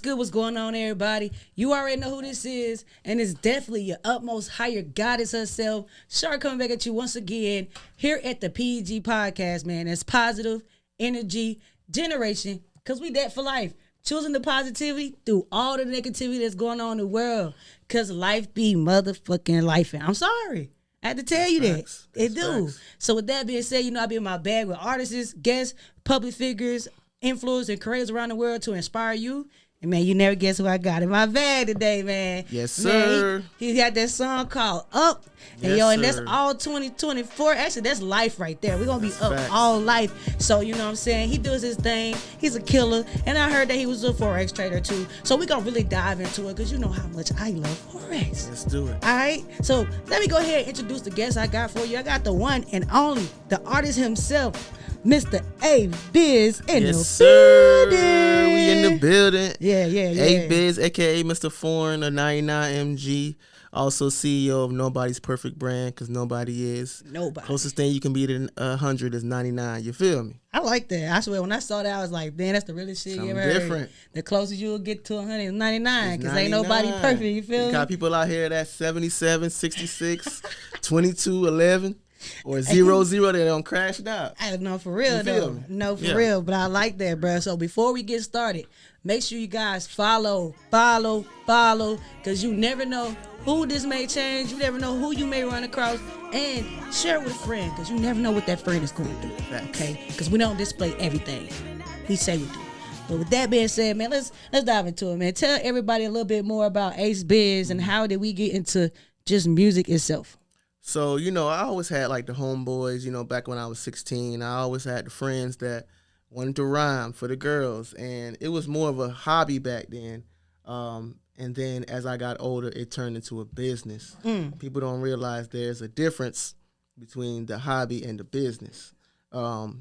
good? What's going on, everybody? You already know who this is, and it's definitely your utmost higher goddess herself. Shark coming back at you once again here at the P.E.G podcast, man. It's positive energy generation, because we that for life. Choosing the positivity through all the negativity that's going on in the world, because life be motherfucking life. And I'm sorry. I had to tell you that. It do. So with that being said, I be in my bag with artists, guests, public figures, influencers, and creators around the world to inspire you. And man, you never guess who I got in my bag today, man. Yes, sir. Man, he got that song called Up. And and that's all 2024. Actually, that's life right there. We're going to be up all life. So, you know what I'm saying? He does his thing. He's a killer. And I heard that he was a FOREX trader too. So we're going to really dive into it, because you know how much I love FOREX. Let's do it. All right. So let me go ahead and introduce the guest I got for you. I got the one and only, the artist himself, Mr. Ay Biz in the building. We in the building. Yeah. Ay Biz, aka Mr. Foreign, a 99 MG. Also CEO of Nobody's Perfect Brand, because nobody is. Nobody. Closest thing you can be to 100 is 99. You feel me? I like that. I swear, when I saw that, I was like, man, that's the realest shit you ever heard. Different. The closest you'll get to 100 is 99, because ain't nobody perfect. You feel me? You got people out here that's 77, 66, 22, 11. Or 0, 0, they don't crash out. I don't know, for real though. No, for real. But I like that, bro. So before we get started, make sure you guys follow, because you never know who this may change. You never know who you may run across. And share it with a friend, because you never know what that friend is going to do. Okay? Because we don't display everything. We say we do. But with that being said, man, let's dive into it, man. Tell everybody a little bit more about Ay Biz and how did we get into just music itself. So, I always had like the homeboys, back when I was 16. I always had the friends that wanted to rhyme for the girls. And it was more of a hobby back then. And then as I got older, it turned into a business. People don't realize there's a difference between the hobby and the business. The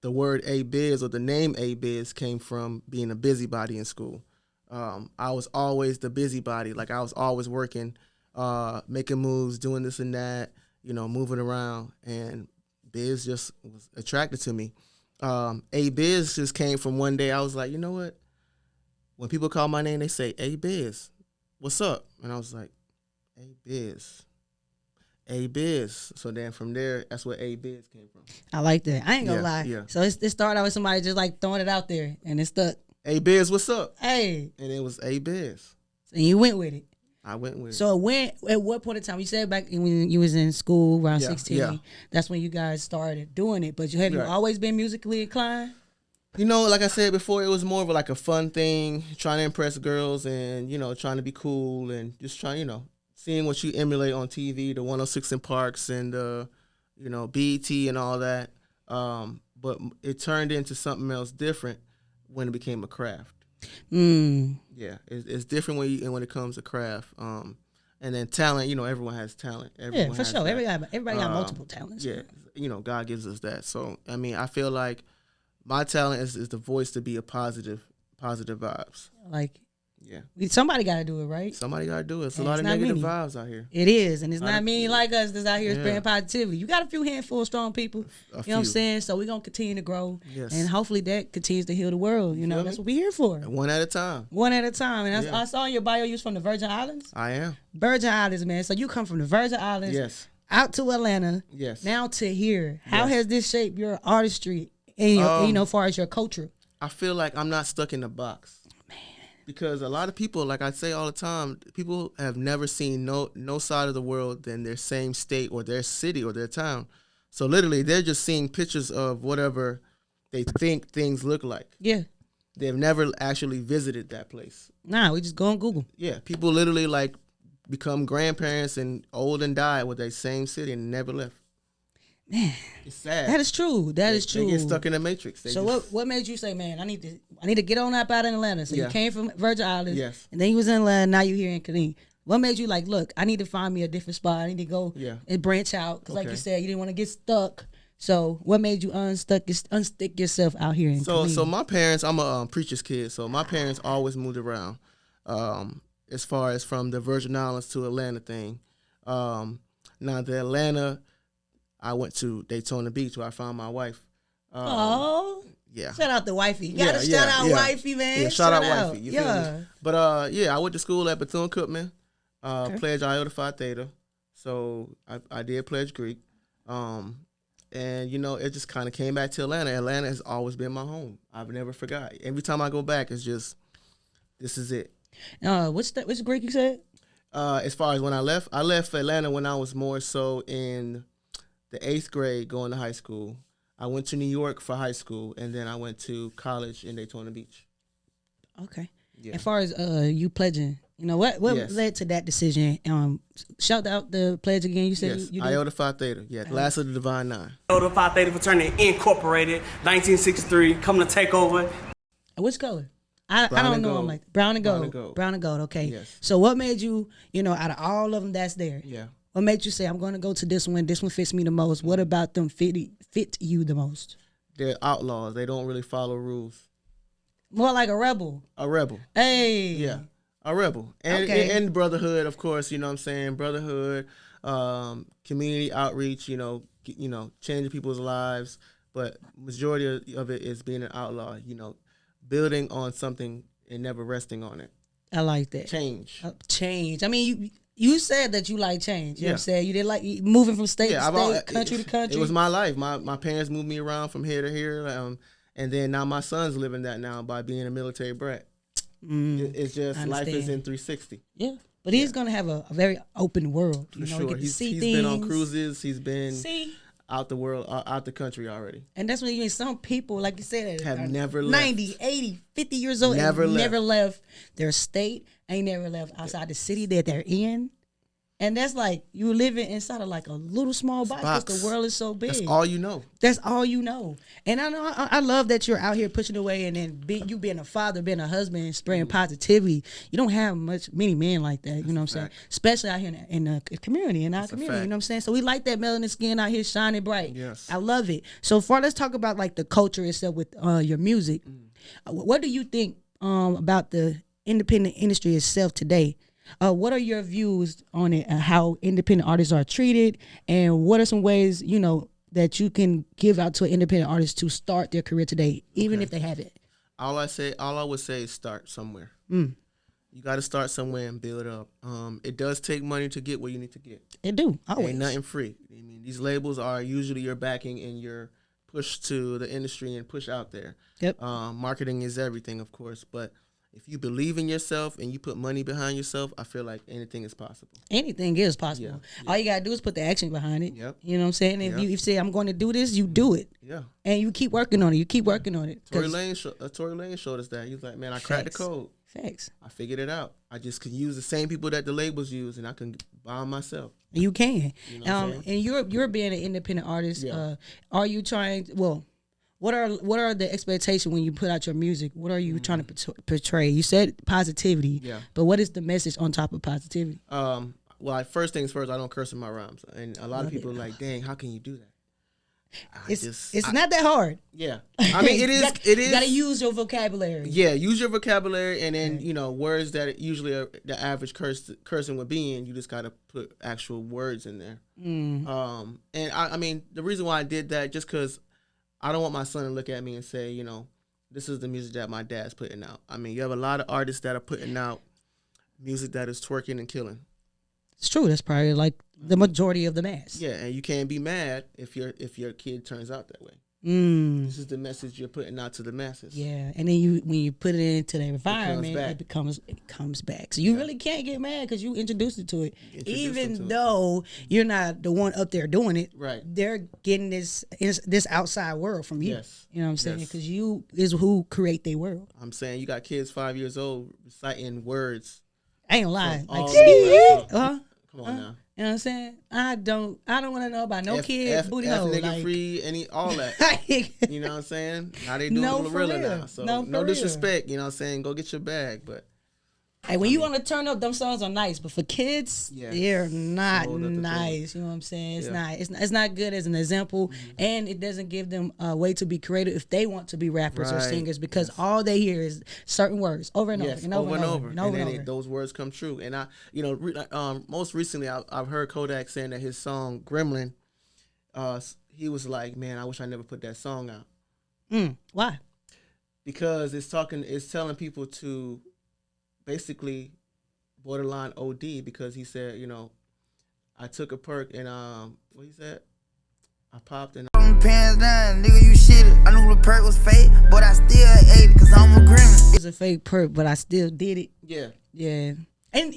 word Ay Biz, or the name Ay Biz, came from being a busybody in school. I was always the busybody. Like, I was always working, making moves, doing this and that, moving around, and biz just was attracted to me. Ay Biz just came from one day. I was like, you know what? When people call my name, they say, Ay Biz, what's up? And I was like, Ay Biz. Ay Biz. So then from there, that's where Ay Biz came from. I like that. I ain't gonna lie. Yeah. So it started out with somebody just like throwing it out there, and it stuck. Ay Biz, what's up? Hey. And it was Ay Biz. And you went with it. I went with it. So at what point in time, you said back when you was in school around 16, that's when you guys started doing it. But have you always been musically inclined? Like I said before, it was more of like a fun thing, trying to impress girls and, trying to be cool and just trying, seeing what you emulate on TV, the 106 in Parks and, BET and all that. But it turned into something else different when it became a craft. Yeah, it's different when it comes to craft. And then talent, everyone has talent. Everyone for sure. Everybody got multiple talents. Yeah, God gives us that. So, I feel like my talent is the voice to be a positive vibes. Somebody got to do it, right? Somebody got to do it. It's a lot of negative vibes out here. It is, and it's not many like us that's out here spreading positivity. You got a few handful of strong people, you know what I'm saying? So we're going to continue to grow, and hopefully that continues to heal the world. That's what we're here for. One at a time. One at a time. And I saw in your bio you was from the Virgin Islands. I am. Virgin Islands, man. So you come from the Virgin Islands out to Atlanta, now to here. How has this shaped your artistry and your, as far as your culture? I feel like I'm not stuck in the box. Because a lot of people, like I say all the time, people have never seen no side of the world than their same state or their city or their town. So literally, they're just seeing pictures of whatever they think things look like. Yeah. They've never actually visited that place. Nah, we just go on Google. Yeah, people literally become grandparents and old and die with their same city and never left. Man, it's sad. That is true. That is true. They get stuck in the matrix. What made you say, man, I need to get on up out in Atlanta? So you came from Virgin Islands, and then you was in Atlanta. Now you here in Killeen. What made you look? I need to find me a different spot. I need to go and branch out because, like you said, you didn't want to get stuck. So what made you unstick yourself out here in Killeen? So my parents, I'm a preacher's kid. So my parents always moved around. As far as from the Virgin Islands to Atlanta thing. Now the Atlanta, I went to Daytona Beach where I found my wife. Oh, Yeah. Shout out to wifey. You gotta shout out wifey, man. Yeah, shout out wifey. You feel me? But I went to school at Bethune-Cookman, pledged Iota Phi Theta. So I did pledge Greek. And it just kind of came back to Atlanta. Atlanta has always been my home. I've never forgot. Every time I go back, it's just, this is it. Which Greek you said? As far as when I left Atlanta when I was more so in the 8th grade going to high school. I went to New York for high school, and then I went to college in Daytona Beach. Okay. Yeah. As far as you pledging, what led to that decision? Shout out the pledge again. You said you did? Iota Phi Theta. Yeah, last of the Divine Nine. Iota Phi Theta Fraternity Incorporated, 1963, coming to take over. Which color? I don't know. I'm like brown and gold. Brown and gold. Okay. Yes. So what made you, out of all of them that's there? Yeah. What made you say I'm going to go to this one? This one fits me the most. What about them fit you the most? They're outlaws. They don't really follow rules. More like a rebel. A rebel. Hey. Yeah. A rebel. And brotherhood, of course. You know what I'm saying? Brotherhood, community outreach. Changing people's lives. But majority of it is being an outlaw. Building on something and never resting on it. I like that. Change. Change. I mean, you said that you like change. You know what I'm saying? You didn't like moving from state to state, country to country. It was my life. My parents moved me around from here to here. And then now my son's living that now by being a military brat. It's just life is in 360. Yeah. But he's going to have a very open world. For sure. He's been on cruises. He's been... out the world, out the country already. And that's when some people, like you said, have never left. 90, 80, 50 years old, never left their state, ain't never left outside the city that they're in. And that's like you living inside of like a little small box because the world is so big. That's all you know. That's all you know. And I love that you're out here pushing away and then you being a father, being a husband, spreading positivity. You don't have many men like that, you know what I'm saying? Especially out here in the community, our community, you know what I'm saying? So we like that melanin skin out here shining bright. Yes. I love it. So far, let's talk about like the culture itself with your music. What do you think about the independent industry itself today? What are your views on it and how independent artists are treated? And what are some ways, that you can give out to an independent artist to start their career today, even if they haven't? All I would say is start somewhere. You got to start somewhere and build up. It does take money to get where you need to get. It do, always. Ain't nothing free. I mean, these labels are usually your backing and your push to the industry and push out there. Yep. Marketing is everything, of course, but if you believe in yourself and you put money behind yourself, I feel like anything is possible. Anything is possible. Yeah. All you got to do is put the action behind it. Yep. You know what I'm saying? If you say, I'm going to do this, you do it. Yeah. And you keep working on it. Tory Lane showed us that. He was like, man, I cracked the code. Facts. I figured it out. I just could use the same people that the labels use, and I can buy them myself. You can. And you're being an independent artist. Yeah. Are you trying, what are the expectations when you put out your music? What are you trying to portray? You said positivity, but what is the message on top of positivity? First things first, I don't curse in my rhymes, and a lot of people are like, "Dang, how can you do that?" It's not that hard. Yeah, I mean, it is. You got to use your vocabulary. Yeah, use your vocabulary, and then words that usually the average cursing would be in. You just got to put actual words in there. And I mean, the reason why I did that just because I don't want my son to look at me and say, this is the music that my dad's putting out. I mean, you have a lot of artists that are putting out music that is twerking and killing. It's true. That's probably like the majority of the mass. Yeah, and you can't be mad if your kid turns out that way. This is the message you're putting out to the masses. Yeah, and then when you put it into the environment, it comes back. So you really can't get mad because you introduced it to it. Even though you're not the one up there doing it, right? They're getting this outside world from you. Yes. You know what I'm saying? Because you is who create their world. I'm saying you got kids 5 years old reciting words. I ain't lying. Like, come on now. You know what I'm saying? I don't want to know about no kid booty hole. Nigga free, all that. You know what I'm saying? How they doing it Glorilla now. So no disrespect, you know what I'm saying? Go get your bag, but. Hey, when you want to turn up, them songs are nice, but for kids, they're not nice. You know what I'm saying? It's not good as an example, and it doesn't give them a way to be creative if they want to be rappers or singers because all they hear is certain words over and over and over and over. Those words come true. And most recently, I've heard Kodak saying that his song Gremlin, he was like, man, I wish I never put that song out. Why? because it's telling people to basically borderline OD, because he said, I took a perk and what he said, I popped and pants down, nigga, you shit. I knew the perk was fake, but I still ate it, cause I'm a criminal. It was a fake perk, but I still did it. yeah. Yeah. And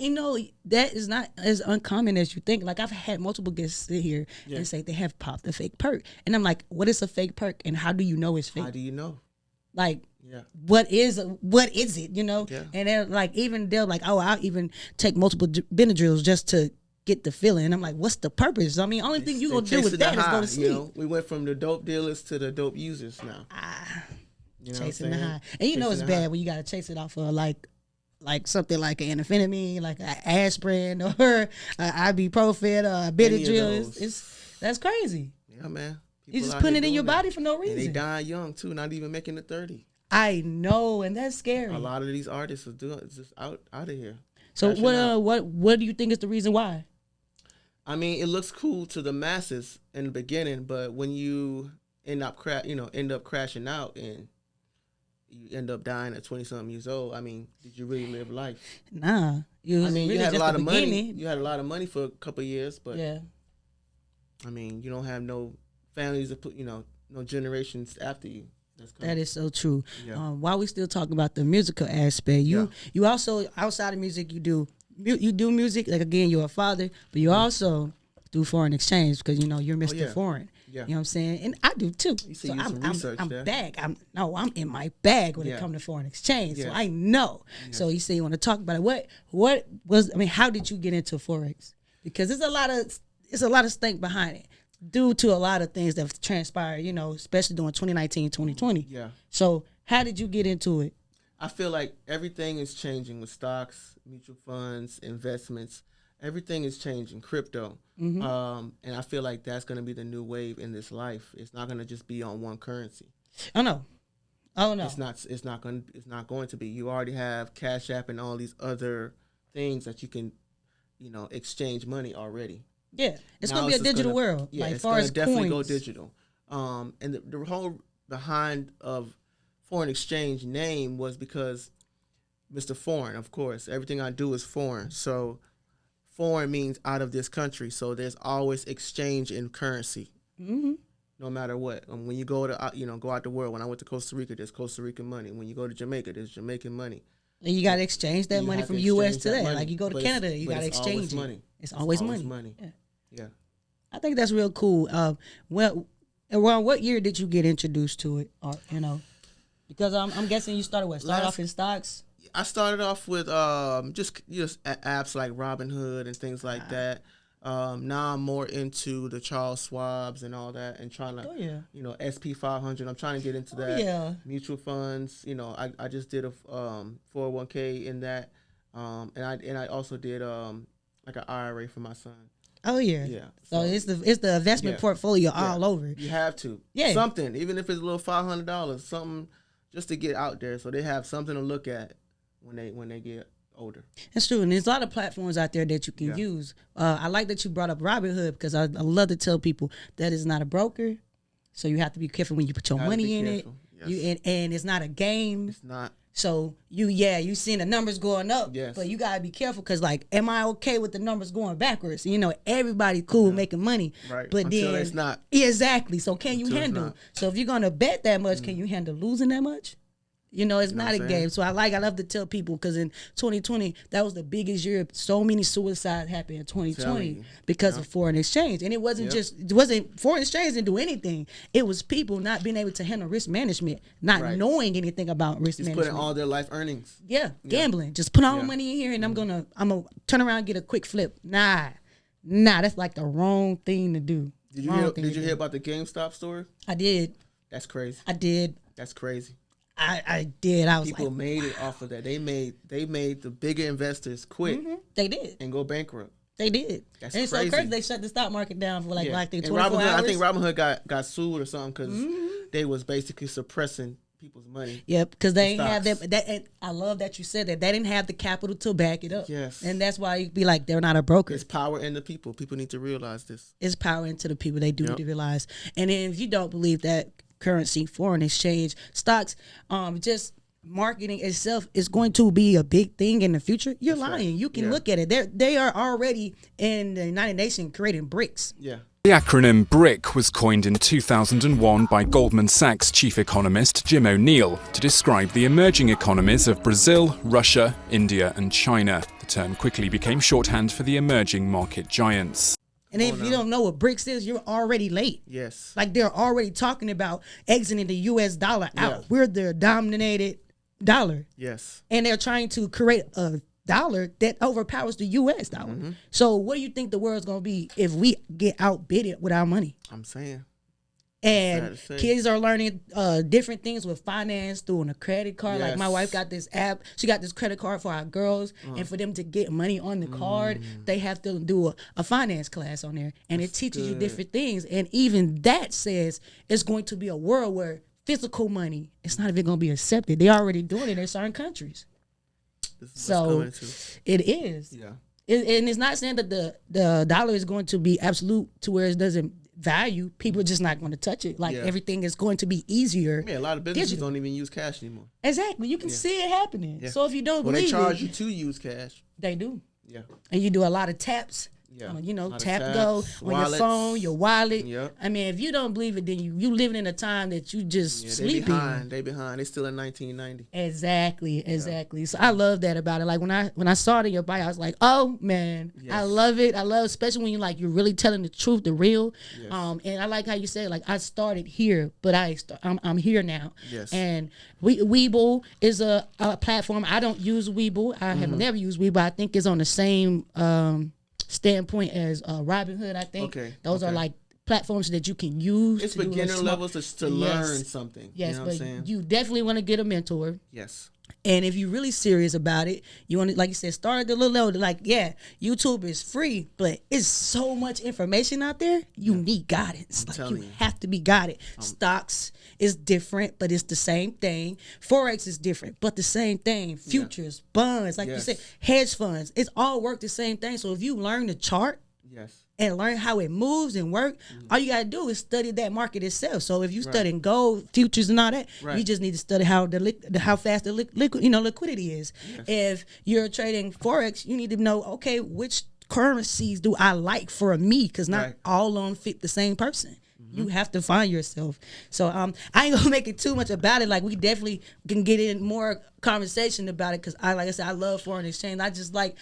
that is not as uncommon as you think. Like, I've had multiple guests sit here and say they have popped a fake perk. And I'm like, what is a fake perk and how do you know it's fake? How do you know? Like, Yeah. what is it, Yeah. And they're like, oh, I'll even take multiple Benadryls just to get the feeling. And I'm like, what's the purpose? I mean, only thing you gonna do with that is go to sleep. We went from the dope dealers to the dope users now. Chasing the high. And it's bad when you gotta chase it off of like something like an amphetamine, like an aspirin or ibuprofen or a Benadryl. That's crazy. Yeah, man. You just putting it in your body for no reason. And they dying young too, not even making the 30. I know, and that's scary. A lot of these artists are just out of here. So what do you think is the reason why? I mean, it looks cool to the masses in the beginning, but when you end up crashing out and you end up dying at 20-something years old, I mean, did you really live life? Nah. You had a lot of money. You had a lot of money for a couple of years, but yeah. I mean, you don't have no families to put, no generations after you. That is so true. Yeah. While we still talking about the musical aspect, you also, outside of music, you do music. Like, again, you're a father, but you also do foreign exchange because you're Mr. Foreign. Yeah. You know what I'm saying? And I do too. You see, I'm there. Bag. I'm in my bag when it comes to foreign exchange. So I know. Yes. So you say you want to talk about it. What was, how did you get into Forex? Because there's a lot of stink behind it due to a lot of things that have transpired, especially during 2019, 2020. Yeah. So how did you get into it? I feel like everything is changing with stocks, mutual funds, investments. Everything is changing, crypto. Mm-hmm. And I feel like that's going to be the new wave in this life. It's not going to just be on one currency. Oh no. It's not going to be. You already have Cash App and all these other things that you can, exchange money already. Yeah. It's going to be a digital world. Yeah, like, it's going to to definitely go digital. And the whole behind of foreign exchange name was because Mr. Foreign, of course. Everything I do is foreign. So foreign means out of this country, so there's always exchange in currency, no matter what. When you go to go out the world, when I went to Costa Rica, there's Costa Rican money. When you go to Jamaica, there's Jamaican money. And you got to exchange that money from U.S. to that. Like, you go to Canada, you got to exchange it. It's always money. Yeah. I think that's real cool. Well, around what year did you get introduced to it? Or, because I'm guessing you started off in stocks. I started off with just apps like Robinhood and things like that. Now I'm more into the Charles Schwabs and all that, and trying to, SP 500. I'm trying to get into that. Yeah. Mutual funds. I just did a 401k in that, and I also did like an IRA for my son. Oh yeah. Yeah. So it's the investment portfolio all over. You have to. Yeah. Something, even if it's a little $500, something just to get out there, so they have something to look at when they get older. That's true, and there's a lot of platforms out there that you can use. I like that you brought up Robinhood because I love to tell people that is not a broker, so you have to be careful when you put your money in it. Yes. And it's not a game. It's not. So you seen the numbers going up, but you gotta be careful because, like, am I okay with the numbers going backwards? Everybody cool making money, right? But until then it's not. Exactly. So can you handle? Not. So if you're gonna bet that much, can you handle losing that much? It's not a game. So I love to tell people, because in 2020, that was the biggest year. So many suicides happened in 2020 because of foreign exchange. And it wasn't foreign exchange didn't do anything. It was people not being able to handle risk management, not knowing anything about risk management. Putting all their life earnings. Yeah, gambling. Just put all the money in here and I'm gonna turn around and get a quick flip. Nah, that's like the wrong thing to do. Did you hear about the GameStop story? I did. That's crazy. I did. That's crazy. I did. I was people made it off of that. They made the bigger investors quit. Mm-hmm. They did and go bankrupt. They did. That's and it's crazy. so crazy. They shut the stock market down for like 24 hours. I think Robinhood got sued or something because they was basically suppressing people's money. Yep, because they didn't have that. And I love that you said that. They didn't have the capital to back it up. Yes, and that's why you be like, they're not a broker. It's power in the people. People need to realize this. It's power into the people. They do need to realize. And then if you don't believe that, currency, foreign exchange, stocks, just marketing itself is going to be a big thing in the future. You're lying. You can look at it. They are already in the United Nations creating BRICS. Yeah. The acronym BRIC was coined in 2001 by Goldman Sachs chief economist Jim O'Neill to describe the emerging economies of Brazil, Russia, India and China. The term quickly became shorthand for the emerging market giants. And if you don't know what BRICS is, you're already late. Yes. Like they're already talking about exiting the US dollar out. Yeah. We're the dominated dollar. Yes. And they're trying to create a dollar that overpowers the US dollar. So what do you think the world's going to be if we get outbidded with our money? I'm saying. And kids are learning different things with finance through a credit card. Like my wife got this app. She got this credit card for our girls. And for them to get money on the card, they have to do a finance class on there. And it teaches you different things. And even that says it's going to be a world where physical money, it's not even going to be accepted. They're already doing it in certain countries. So it is. Yeah. And it's not saying that the dollar is going to be absolute to where it doesn't value. People are just not going to touch it. Like everything is going to be easier. Yeah, a lot of businesses don't even use cash anymore. Exactly. You can see it happening. So if you don't believe they charge it, you to use cash. They do. Yeah. And you do a lot of taps. Yeah. Tap go on your phone, your wallet. Yep. I mean, if you don't believe it, then you living in a time that you just sleeping. They behind. They still in 1990. Exactly. So I love that about it. Like when I saw it in your bio, I was like, oh man, I love it. I love, especially when you're really telling the truth, the real. Yes. And I like how you said, like, I started here, but I'm here now. Yes. And Webull is a platform. I don't use Webull. I have never used Webull. I think it's on the same standpoint as Robinhood. I think those are like platforms that you can use. It's beginner levels to learn something. Yes, you know but what I'm saying? You definitely want to get a mentor. Yes. And if you're really serious about it, you want to, like you said, start at the little level. Like, YouTube is free, but it's so much information out there. You need guidance. You have to be guided. Stocks is different, but it's the same thing. Forex is different, but the same thing. Futures, bonds, like you said, hedge funds. It's all work the same thing. So if you learn the chart, and learn how it moves and work, all you gotta do is study that market itself. So if you studying gold, futures, and all that, you just need to study how fast the liquidity is. Yes. If you're trading forex, you need to know, okay, which currencies do I like for me? Because not all of them fit the same person. You have to find yourself. So I ain't gonna make it too much about it. Like, we definitely can get in more conversation about it, because like I said, I love foreign exchange. I just like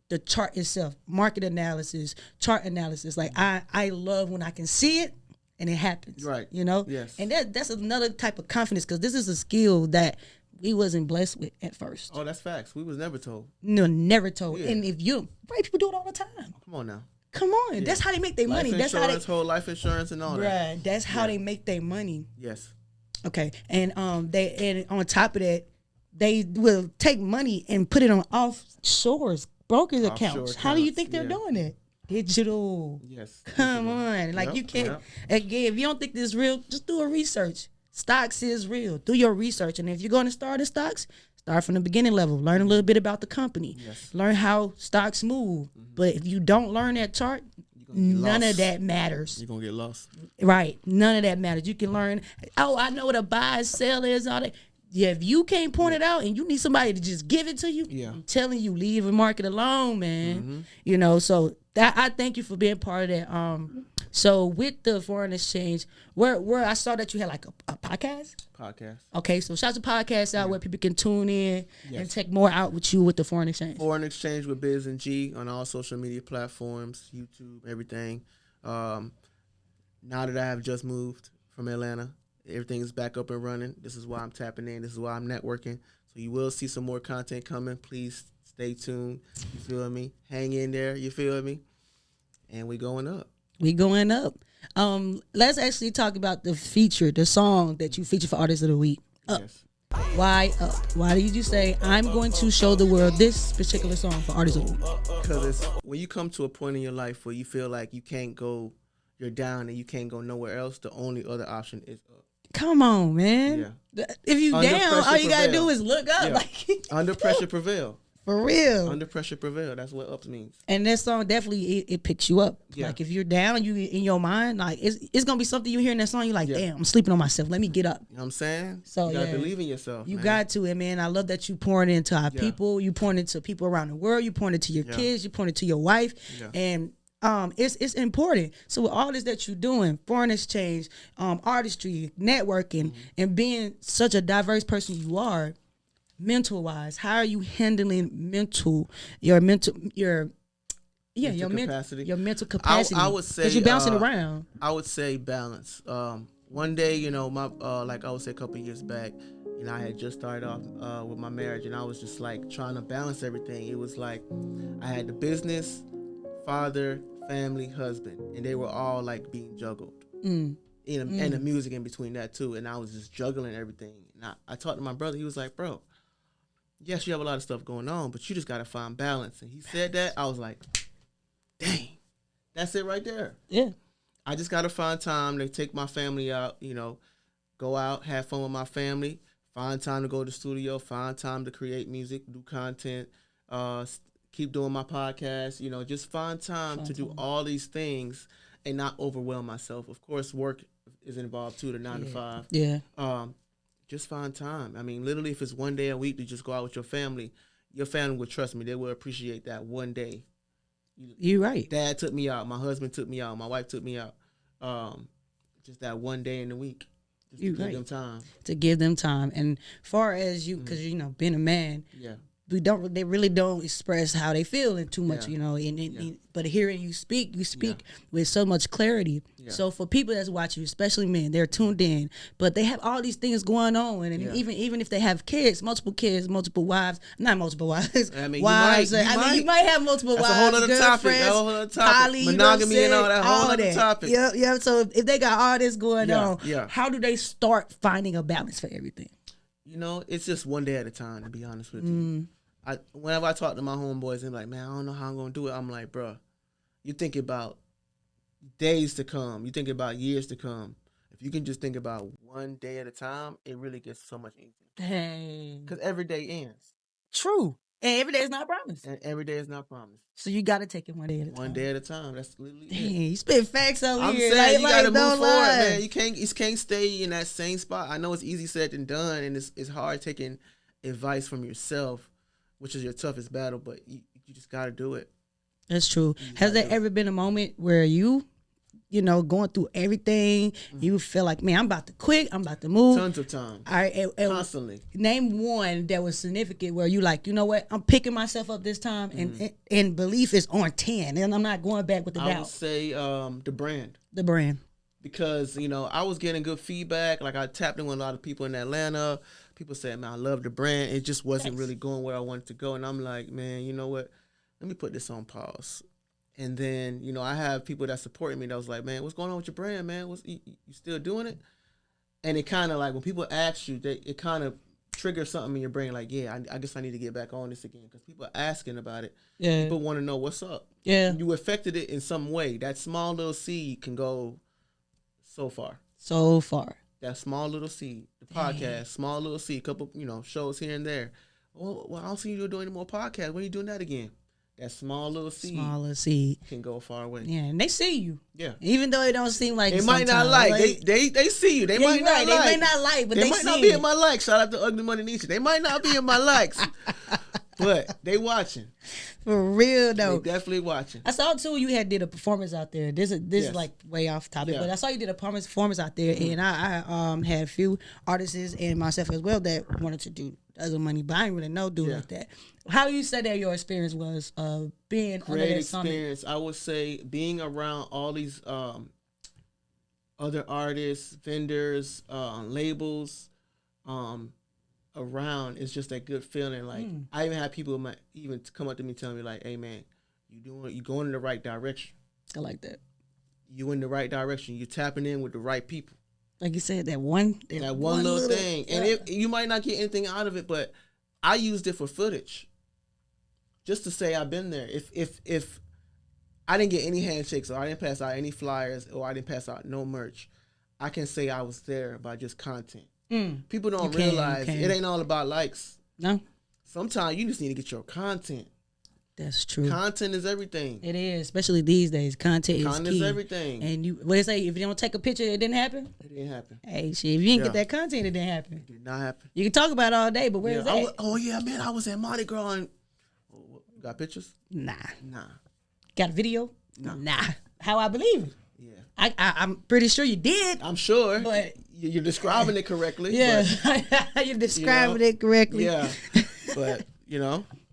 the chart itself, market analysis, chart analysis. Like, I love when I can see it and it happens. Right. Yes. And that's another type of confidence, because this is a skill that we wasn't blessed with at first. Oh, that's facts. We was never told. No, never told. Yeah. And if white people do it all the time. Come on now. Come on. Yeah. That's how they make their money. That's how they whole life insurance and all that. Right. That's how they make their money. Yes. Okay. And on top of that, they will take money and put it on offshores. Brokers accounts. How do you think they're doing it? Digital. Yes. Come on. Like, you can't, again, if you don't think this is real, just do a research. Stocks is real. Do your research. And if you're going to start in stocks, start from the beginning level. Learn a little bit about the company. Yes. Learn how stocks move. But if you don't learn that chart, none of that matters. You're going to get lost. Right. None of that matters. You can learn, I know what a buy and sell is, all that. Yeah, if you can't point it out and you need somebody to just give it to you, I'm telling you, leave the market alone, man. So that, I thank you for being part of that. So with the foreign exchange, where I saw that you had like a podcast. Okay, so shout the podcast out where people can tune in and take more out with you with the foreign exchange. Foreign exchange with Biz and G on all social media platforms, YouTube, everything. Now that I have just moved from Atlanta, everything is back up and running. This is why I'm tapping in. This is why I'm networking. So you will see some more content coming. Please stay tuned. You feel me? Hang in there. You feel me? And we going up. Let's actually talk about the song that you featured for Artist of the Week. Up. Yes. Why up? Why did you say, I'm going to show the world this particular song for Artist of the Week? Because it's when you come to a point in your life where you feel like you can't go, you're down and you can't go nowhere else, the only other option is up. Come on, man. Yeah. If you down, all you got to do is look up. Yeah. Under Pressure Prevail. For real. Under Pressure Prevail. That's what up means. And that song definitely it picks you up. Yeah. Like if you're down, you in your mind, like it's gonna be something you hear in that song. You're like, Yeah. damn, I'm sleeping on myself. Let me get up. You know what I'm saying? So you gotta yeah. believe in yourself. You man. got to, and man, I love that you pouring into our Yeah. people. You pouring into people around the world. You pouring into your Yeah. kids. You pouring into your wife, Yeah. and it's important. So with all this that you're doing, foreign exchange, artistry, networking, Mm-hmm. and being such a diverse person you are, mental wise, how are you handling your mental capacity? your mental capacity? I would say because you're bouncing around. I would say balance. One day, you know, my like I would say a couple years back, you know, I had just started off with my marriage, and I was just like trying to balance everything. It was like I had the business, father, family, husband, and they were all like being juggled. And the music in between that too, and I was just juggling everything. And I talked to my brother. He was like, bro, yes, you have a lot of stuff going on, but you just got to find balance. And he said that. I was like, dang, that's it right there. Yeah. I just got to find time to take my family out, you know, go out, have fun with my family, find time to go to the studio, find time to create music, do content, keep doing my podcast, you know, just find time to do all these things and not overwhelm myself. Of course, work is involved too, the 9 to 5. Yeah. Just find time. I mean, literally, if it's one day a week to just go out with your family will trust me. They will appreciate that one day. You're right. Dad took me out. My husband took me out. My wife took me out. Just that one day in the week. Just to give them time. To give them time. And far as you, because, you know, being a man, Yeah. they really don't express how they feel in too much, Yeah. you know. But hearing you speak with so much clarity. Yeah. So for people that's watching, especially men, they're tuned in, but they have all these things going on, and Yeah. even if they have multiple kids, multiple wives, not multiple wives, I mean, wives. you you might have multiple That's wives. a whole other topic. girlfriends, That's a whole other topic. poly, you know what I'm Monogamy and all that. Whole other that. topic. Yeah. So if they got all this going on, Yeah. how do they start finding a balance for everything? You know, it's just one day at a time, to be honest with you. Whenever I talk to my homeboys, they're like, man, I don't know how I'm going to do it. I'm like, bro, you think about days to come. You think about years to come. If you can just think about one day at a time, it really gets so much easier. Dang. Because every day ends. True. And every day is not promised. And every day is not promised. So you got to take it one day at a time. One day at a time. That's literally Dang, it. you spit facts over I'm here. saying you gotta don't move forward, lie. man. You can't stay in that same spot. I know it's easy said than done, and it's hard taking advice from yourself, which is your toughest battle, but you just gotta do it. That's true. Has there ever been a moment where you know, going through everything, you feel like, man, I'm about to quit, I'm about to move? Tons of time. All right, and Constantly. name one that was significant where you like, you know what, I'm picking myself up this time, and belief is on 10, and I'm not going back with the I would doubt. say the brand. The brand. Because, you know, I was getting good feedback. Like, I tapped in with a lot of people in Atlanta. People said, man, I love the brand. It just wasn't really going where I wanted to go. And I'm like, man, you know what? Let me put this on pause. And then, you know, I have people that supported me that was like, man, what's going on with your brand, man? You still doing it? And it kind of like, when people ask you, it kind of triggers something in your brain like, yeah, I guess I need to get back on this again. Because people are asking about it. Yeah. People want to know what's up. Yeah. You affected it in some way. That small little seed can go so far. So far. That small little seed, the podcast, small little seed, couple, you know, shows here and there. Well, I don't see you doing any more podcasts. When are you doing that again? That small little seed Smaller seed. can go far away. Yeah, and they see you. Yeah. Even though it don't seem like They might not like. They see you. They might not like. They may not like, but they they might see not be you. in my likes. Shout out to Ugly Money Nietzsche. They might not be in my likes, but they watching. For real though. They definitely watching. I saw too you had did a performance out there. This is like way off topic, Yeah. but I saw you did a performance out there, and I had a few artists and myself as well that wanted to do other money, but I didn't really know like that. How you said that your experience was being Great under that summit? experience. I would say being around all these other artists, vendors, labels, around is just that good feeling. Like I even had people even come up to me telling me like, "Hey man, you going in the right direction. I like that. You in the right direction. You tapping in with the right people. Like you said, that one Little thing, and you might not get anything out of it, but I used it for footage, just to say I've been there. If I didn't get any handshakes, or I didn't pass out any flyers, or I didn't pass out no merch, I can say I was there by just content. People don't realize it ain't all about likes. No. sometimes you just need to get your content. That's true. Content is everything. It is, especially these days. Content is key. Is everything. And what they say, if you don't take a picture, it didn't happen. It didn't happen. Hey, shit, if you didn't get that content, it didn't happen. It did not happen. You can talk about it all day, but where's that? Man, I was at Mardi Gras and you got pictures? Nah. Got a video? Nah. How I believe it? Yeah. I'm pretty sure you did. I'm sure. But you're describing it correctly. Yeah. But, you're describing it correctly. Yeah. But,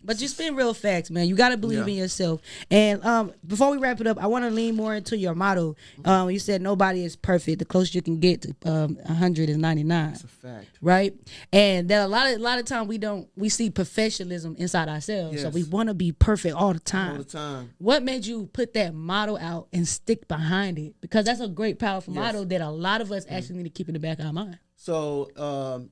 But you spin real facts, man. You got to believe in yourself. And before we wrap it up, I want to lean more into your motto. You said nobody is perfect. The closest you can get to 100 is 99. That's a fact. Right? And that a lot of time we see professionalism inside ourselves. Yes. So we want to be perfect all the time. All the time. What made you put that motto out and stick behind it? Because that's a great, powerful motto that a lot of us actually need to keep in the back of our mind. So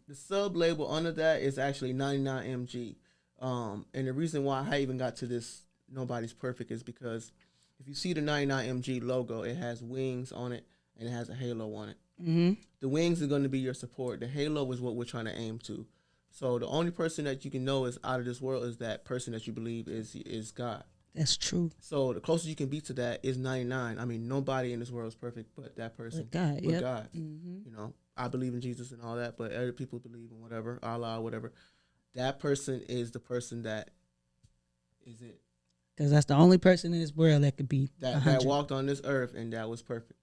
the sub label under that is actually 99MG. And the reason why I even got to this nobody's perfect is because if you see the 99MG logo, it has wings on it and it has a halo on it. Mm-hmm. The wings is going to be your support. The halo is what we're trying to aim to. So the only person that you can know is out of this world is that person that you believe is God. That's true. So the closest you can be to that is 99. I mean, nobody in this world is perfect but that person. But God, God. Mm-hmm. I believe in Jesus and all that, but other people believe in whatever, Allah, whatever. That person is the person that is it. Because that's the only person in this world that could be that walked on this earth and that was perfect.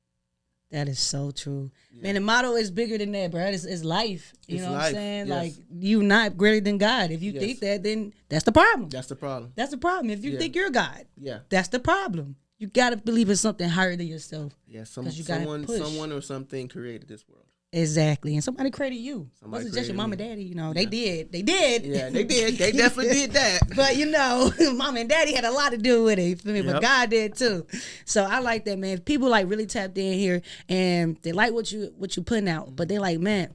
That is so true. Yeah. Man, the motto is bigger than that, bro. It's life. You know what I'm saying? Yes. Like, you not greater than God. If you think that, then that's the problem. That's the problem. That's the problem. If you think you're God, that's the problem. You got to believe in something higher than yourself. Yeah, someone or something created this world. Exactly. And somebody created you. It wasn't just your mom and daddy, They did. They did. Yeah, they did. They definitely did that. But, mom and daddy had a lot to do with it. You feel me? But God did too. So I like that, man. If people really tapped in here and they like what you putting out, but they like, man,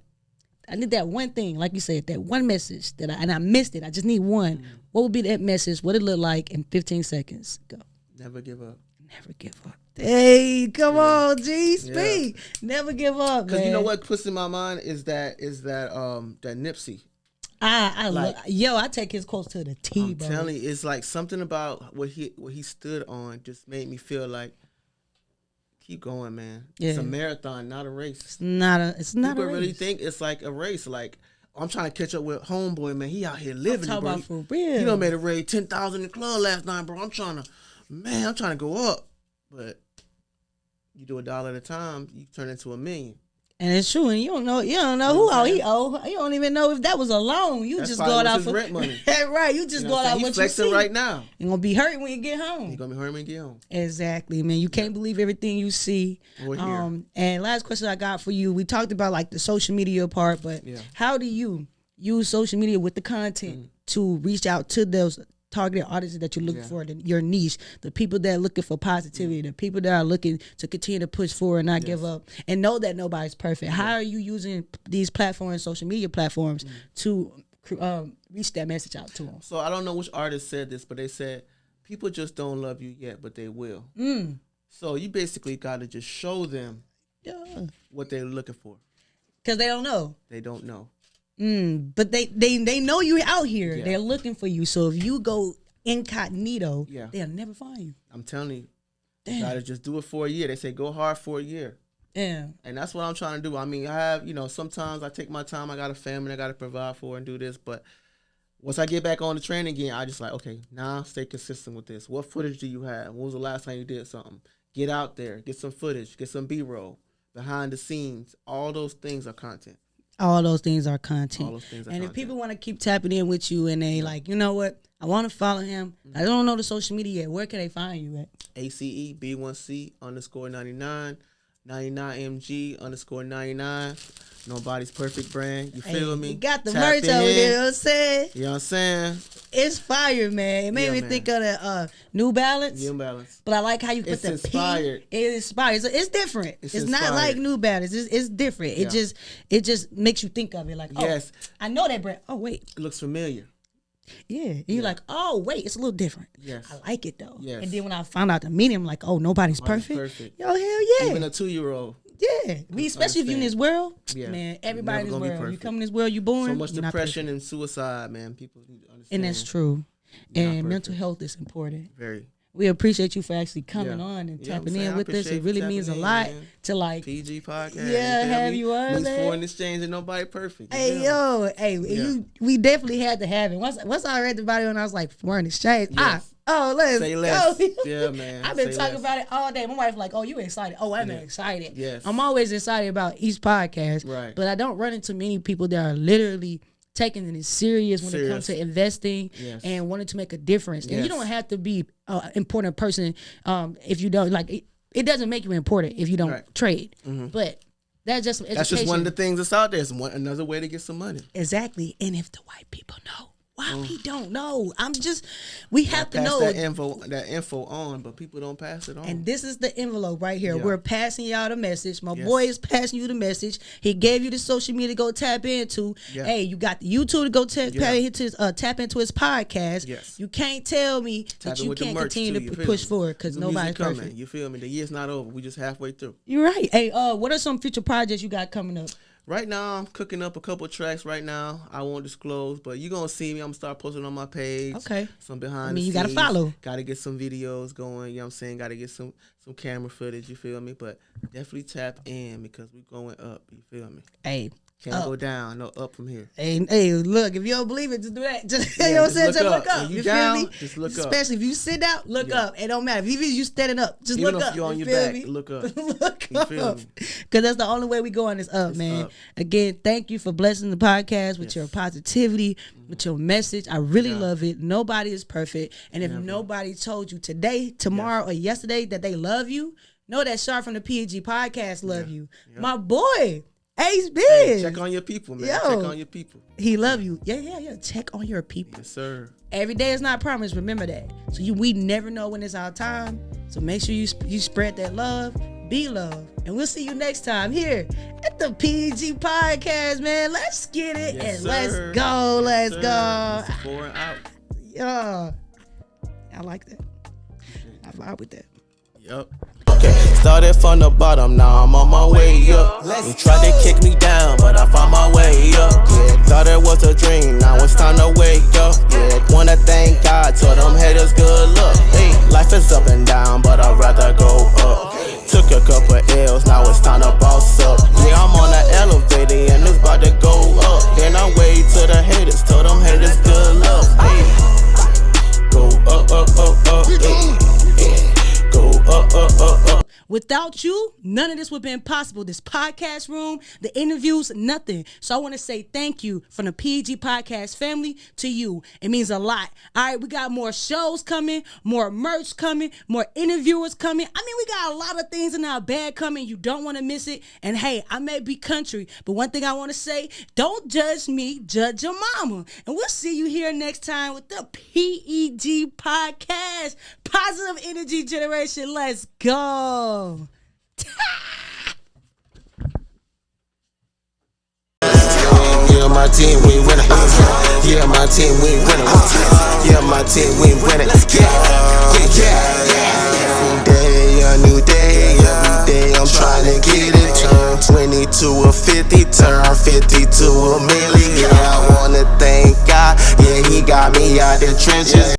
I need that one thing, like you said, that one message and I missed it. I just need one. What would be that message? What it look like in 15 seconds? Go. Never give up. Never give up. Hey, come on, G. Speak. Never give up, man. Because you know what puts in my mind is that Nipsey. I take his quotes to the T, bro. I'm telling you, it's like something about what he stood on just made me feel like keep going, man. Yeah. It's a marathon, not a race. It's not a race. People really think it's like a race. Like, I'm trying to catch up with homeboy, man. He out here living, I'm bro. About for real. He done made a raid 10,000 in the club last night, bro. I'm trying to go up. But you do $1 at a time, you turn into $1 million. And it's true, and you don't know who he owe. You don't even know if that was a loan. You just going out for rent money. Right, you just going out what you see. Right now. You're gonna be hurt when you get home. You're gonna be hurt when you get home. Exactly, man. You can't believe everything you see. And last question I got for you. We talked about like the social media part, but how do you use social media with the content to reach out to those targeted audiences that you're looking for, your niche, the people that are looking for positivity, the people that are looking to continue to push forward and not give up, and know that nobody's perfect. How are you using these platforms, social media platforms, to reach that message out to them? So I don't know which artist said this, but they said, people just don't love you yet, but they will. So you basically got to just show them what they're looking for. Because they don't know. They don't know. But they know you out here. They're looking for you. So if you go incognito, they'll never find you. I'm telling you. You gotta just do it for a year. They say go hard for a year. Yeah. And that's what I'm trying to do. I mean, I have, sometimes I take my time. I got a family I got to provide for and do this. But once I get back on the train again, I just like, okay, now stay consistent with this. What footage do you have? When was the last time you did something? Get out there. Get some footage. Get some B-roll. Behind the scenes. All those things are content. All those things are content. If people want to keep tapping in with you and they like, you know what? I want to follow him. I don't know the social media yet. Where can they find you at? ACE B1C _99, 99MG _99. Nobody's perfect brand. You feel me? You got the merch over there, you know what I'm saying? You know what I'm saying? It's fire, man. It made me think of the New Balance. New Balance. But I like how you put the inspired. P. It inspires. It's different. It's not like New Balance. It's different. It just makes you think of it like, I know that brand. Oh, wait. It looks familiar. Yeah. And you're like, oh, wait, it's a little different. Yes. I like it, though. Yes. And then when I found out the meaning, I'm like, oh, nobody's perfect. Yo, hell yeah. Even a 2-year-old. Yeah, especially if you're in this world, Yeah. man. Everybody in this Never gonna be world, you perfect. come in this world, you born. So much you're not depression perfect. and suicide, man. People need to understand. And that's true. You're not And perfect. mental health is important. Very. We appreciate you for actually coming Yeah. on and Yeah, I'm tapping saying, in I with us. appreciate It you really tapping means a in, lot man. to like. PG podcast. Yeah, you feel have me? you on, Means man? foreign exchange and nobody perfect. you Hey feel me? yo, we definitely had to have it. Once I read the video and I was like, foreign exchange. Yes. Let's Say less. go. Yeah, man. I've been Say talking less. about it all day. My wife like, oh, you excited? Oh, I'm Yeah. excited. Yes. I'm always excited about each podcast. Right. But I don't run into many people that are literally taking it serious when it comes to investing Yes. and wanting to make a difference. And you Yes. don't have to be an important person if you don't like. It doesn't make you important if you don't Right. trade. But that's just some education. That's just one of the things that's out there. It's another way to get some money. Exactly. And if the white people know, why we don't know? We have to Pass know. that info on, but people don't pass it on. And this is the envelope right here. Yeah. We're passing y'all the message. My Yes. boy is passing you the message. He gave you the social media to go tap into. Yeah. Hey, you got the YouTube to go tap into his podcast. Yes. You can't tell me Tap that in you with the can't merch, continue too, you to feel push me? forward because The music nobody's coming, perfect. You feel me? The year's not over. We just halfway through. You're right. Hey, what are some future projects you got coming up? Right now, I'm cooking up a couple tracks right now. I won't disclose, but you're going to see me. I'm going to start posting on my page. Okay. Some behind I mean, the you gotta scenes. follow. Got to get some videos going. You know what I'm saying? Got to get some camera footage. You feel me? But definitely tap in because we're going up. You feel me? Hey. Can't go down. No, up from here. Hey, look, if you don't believe it, just do that. Just, Yeah, you know what I'm saying? just Just look look up. up. When you You down, feel me? just look up. Especially if you sit down, look Yeah. up. It don't matter. Even if you standing up, just Even look if up. you're on you your feel back, me? look up. Look You feel up. me? Because that's the only way we going is up, man. up. Again, thank you for blessing the podcast with your positivity, with your message. I really love it. Nobody is perfect. And if nobody told you today, tomorrow, or yesterday that they love you, know that Sharp from the P.E.G podcast love you. My boy, Ay Biz. Hey, check on your people, man. Yo. Check on your people. He love you. Yeah. Check on your people. Yes, sir. Every day is not promised. Remember that. So we never know when it's our time. So make sure you spread that love. Be love. And we'll see you next time here at the P.E.G podcast, man. Let's get it Yes, and sir. let's go. Yes, Let's sir. go. It's 4 and out. Yeah. I like that. I vibe with that. Yep. Started from the bottom, now I'm on my way up. You tried to kick me down, but I found my way up. Yeah, thought it was a dream, now it's time to wake up. Yeah, wanna thank God, told them haters good luck. Hey, life is up and down, but I'd rather go up. Took a couple L's, now it's time to boss up. Yeah, I'm on the elevator and it's about to go up. Then I waved to the haters, told them haters good luck. Hey, go up, up, up, up. Hey, go up, up, up, up. Without you, none of this would have been possible. This podcast room, the interviews, nothing. So I want to say thank you from the P.E.G podcast family to you. It means a lot. All right, we got more shows coming, more merch coming, more interviewers coming. I mean, we got a lot of things in our bag coming. You don't want to miss it. And hey, I may be country, but one thing I want to say, don't judge me, judge your mama. And we'll see you here next time with the P.E.G podcast. Positive energy generation. Let's go. Yeah, my team, we winning. Yeah, my team, we winning. Yeah, my team, we winning. Yeah. Every day, a new day. Every day, I'm trying to get it. Turn 20 to a 50, turn 50 to a million. Yeah, I wanna thank God. Yeah, he got me out the trenches.